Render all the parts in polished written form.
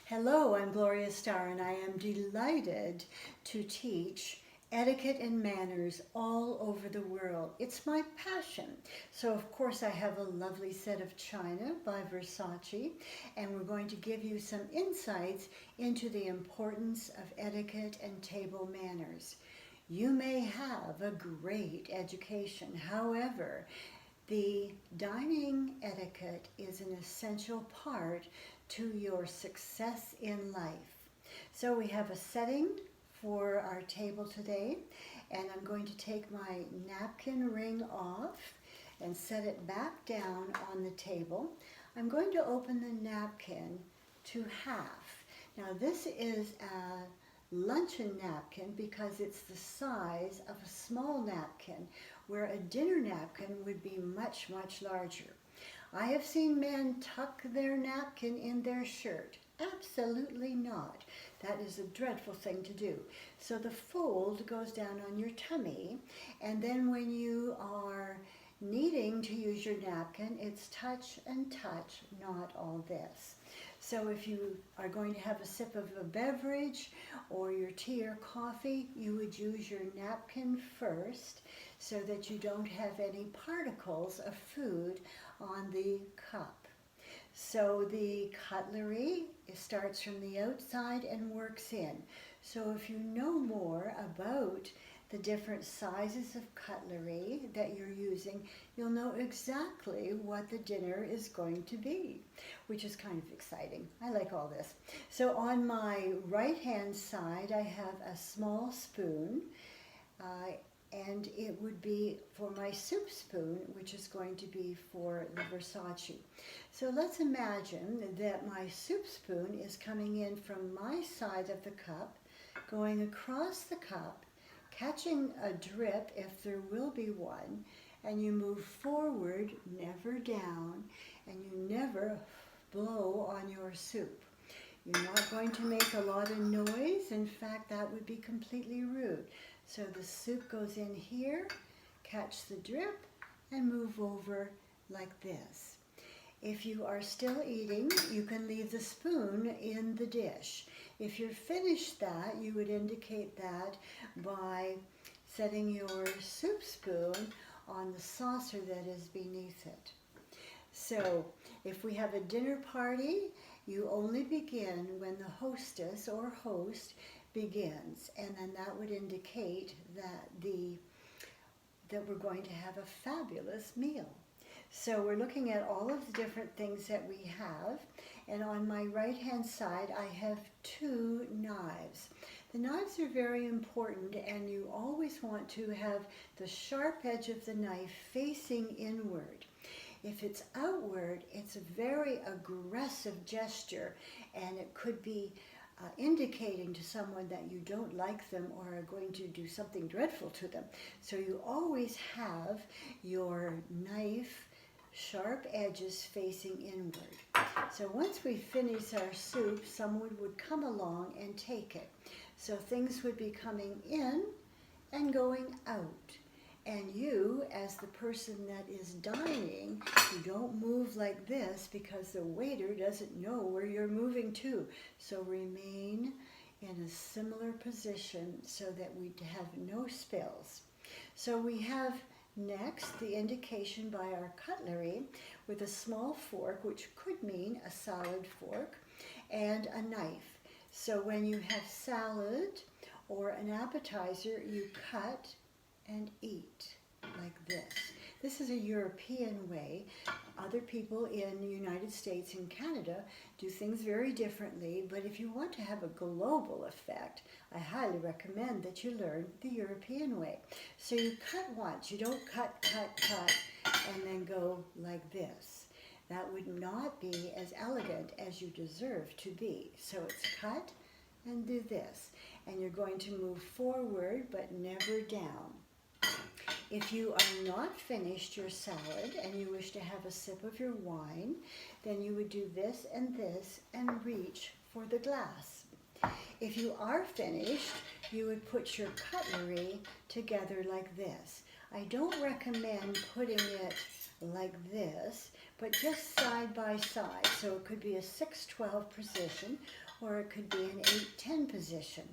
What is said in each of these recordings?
Hello, I'm Gloria Starr, and I am delighted to teach etiquette and manners all over the world. It's my passion. So, of course, I have a lovely set of china by Versace, and we're going to give you some insights into the importance of etiquette and table manners. You may have a great education, however, the dining etiquette is an essential part to your success in life. So we have a setting for our table today, and I'm going to take my napkin ring off and set it back down on the table. I'm going to open the napkin to half. Now this is a luncheon napkin because it's the size of a small napkin, where a dinner napkin would be much, much larger. I have seen men tuck their napkin in their shirt. Absolutely not. That is a dreadful thing to do. So the fold goes down on your tummy, and then when you are needing to use your napkin, it's touch and touch, not all this. So if you are going to have a sip of a beverage or your tea or coffee, you would use your napkin first so that you don't have any particles of food on the cup. So the cutlery starts from the outside and works in. So if you know more about the different sizes of cutlery that you're using, you'll know exactly what the dinner is going to be, which is kind of exciting. I like all this. So on my right hand side, I have a small spoon, and it would be for my soup spoon, which is going to be for the Versace. So let's imagine that my soup spoon is coming in from my side of the cup, going across the cup, catching a drip if there will be one, and you move forward, never down, and you never blow on your soup. You're not going to make a lot of noise. In fact, that would be completely rude. So the soup goes in here, catch the drip, and move over like this. If you are still eating, you can leave the spoon in the dish. If you're finished that, you would indicate that by setting your soup spoon on the saucer that is beneath it. So if we have a dinner party, you only begin when the hostess or host begins, and then that would indicate that we're going to have a fabulous meal. So we're looking at all of the different things that we have, and on my right hand side I have two knives. The knives are very important, and you always want to have the sharp edge of the knife facing inward. If it's outward, it's a very aggressive gesture, and it could be indicating to someone that you don't like them or are going to do something dreadful to them. So you always have your knife sharp edges facing inward. So once we finish our soup, someone would come along and take it. So things would be coming in and going out. And you, as the person that is dining, you don't move like this because the waiter doesn't know where you're moving to. So remain in a similar position so that we have no spills. So we have next the indication by our cutlery with a small fork, which could mean a salad fork, and a knife. So when you have salad or an appetizer, you cut and eat like this. This is a European way. Other people in the United States and Canada do things very differently, but if you want to have a global effect, I highly recommend that you learn the European way. So you cut once, you don't cut, and then go like this. That would not be as elegant as you deserve to be. So it's cut and do this. And you're going to move forward, but never down. If you are not finished your salad and you wish to have a sip of your wine, then you would do this and reach for the glass. If you are finished, you would put your cutlery together like this. I don't recommend putting it like this, but just side by side. So it could be a 6-12 position, or it could be an 8-10 position.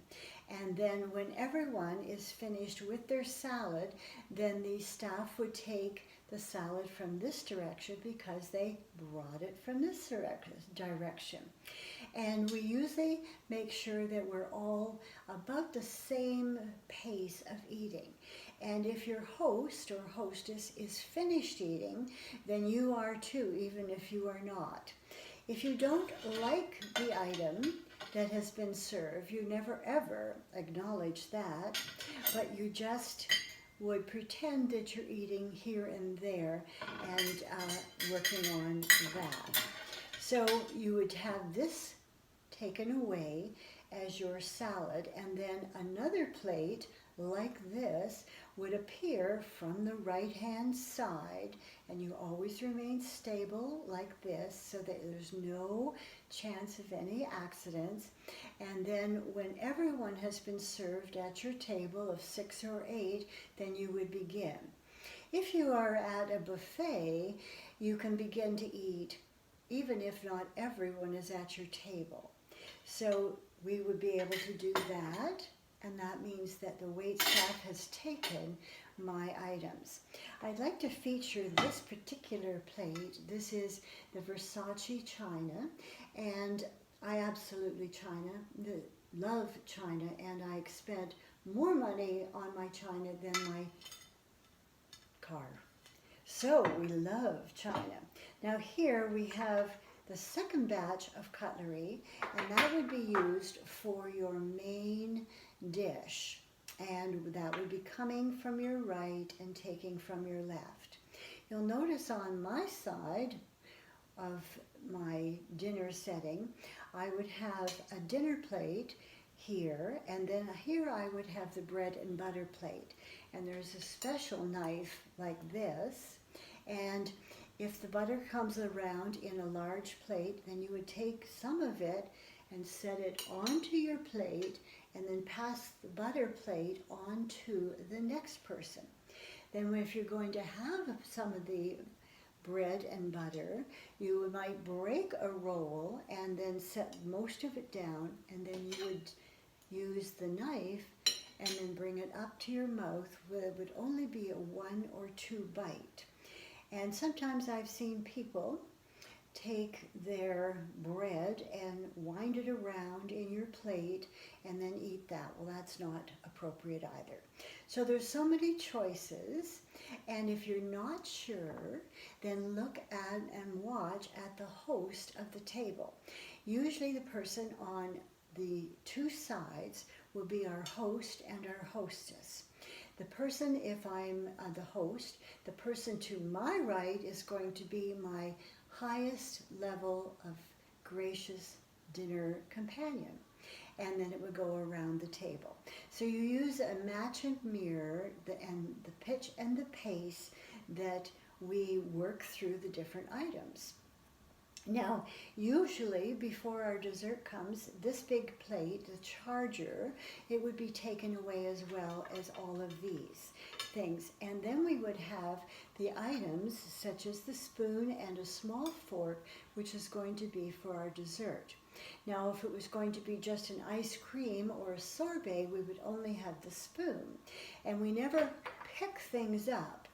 And then when everyone is finished with their salad, then the staff would take the salad from this direction because they brought it from this direction. And we usually make sure that we're all about the same pace of eating. And if your host or hostess is finished eating, then you are too, even if you are not. If you don't like the item that has been served, you never ever acknowledge that, but you just would pretend that you're eating here and there and working on that. So you would have this taken away as your salad, and then another plate like this would appear from the right hand side, and you always remain stable like this so that there's no chance of any accidents. And then when everyone has been served at your table of 6 or 8, then you would begin. If you are at a buffet, you can begin to eat even if not everyone is at your table. So we would be able to do that, and that means that the wait staff has taken my items. I'd like to feature this particular plate. This is the Versace china, and I absolutely love china, and I spent more money on my china than my car. So we love china. Now here we have the second batch of cutlery, and that would be used for your main dish. And that would be coming from your right and taking from your left. You'll notice on my side of my dinner setting, I would have a dinner plate here, and then here I would have the bread and butter plate. And there's a special knife like this, and if the butter comes around in a large plate, then you would take some of it and set it onto your plate, and then pass the butter plate on to the next person. Then if you're going to have some of the bread and butter, you might break a roll and then set most of it down, and then you would use the knife and then bring it up to your mouth where it would only be a 1 or 2 bite. And sometimes I've seen people take their bread and wind it around in your plate and then eat that. Well, that's not appropriate either. So there's so many choices, and if you're not sure, then look at and watch at the host of the table. Usually the person on the 2 sides will be our host and our hostess. The person, if I'm the host, the person to my right is going to be my highest level of gracious dinner companion, and then it would go around the table. So you use a match and mirror and the pitch and the pace that we work through the different items. Now, usually before our dessert comes, this big plate, the charger, it would be taken away as well as all of these things. And then we would have the items such as the spoon and a small fork, which is going to be for our dessert. Now, if it was going to be just an ice cream or a sorbet, we would only have the spoon. And we never pick things up.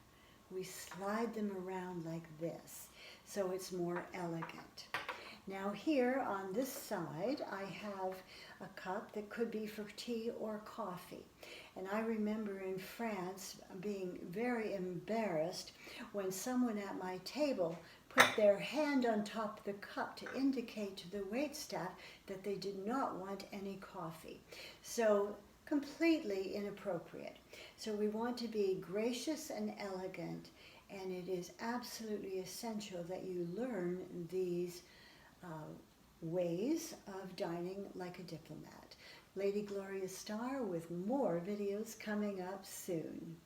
We slide them around like this, so it's more elegant. Now here on this side, I have a cup that could be for tea or coffee. And I remember in France being very embarrassed when someone at my table put their hand on top of the cup to indicate to the waitstaff that they did not want any coffee. So completely inappropriate. So we want to be gracious and elegant, and it is absolutely essential that you learn these ways of dining like a diplomat. Lady Gloria Starr with more videos coming up soon.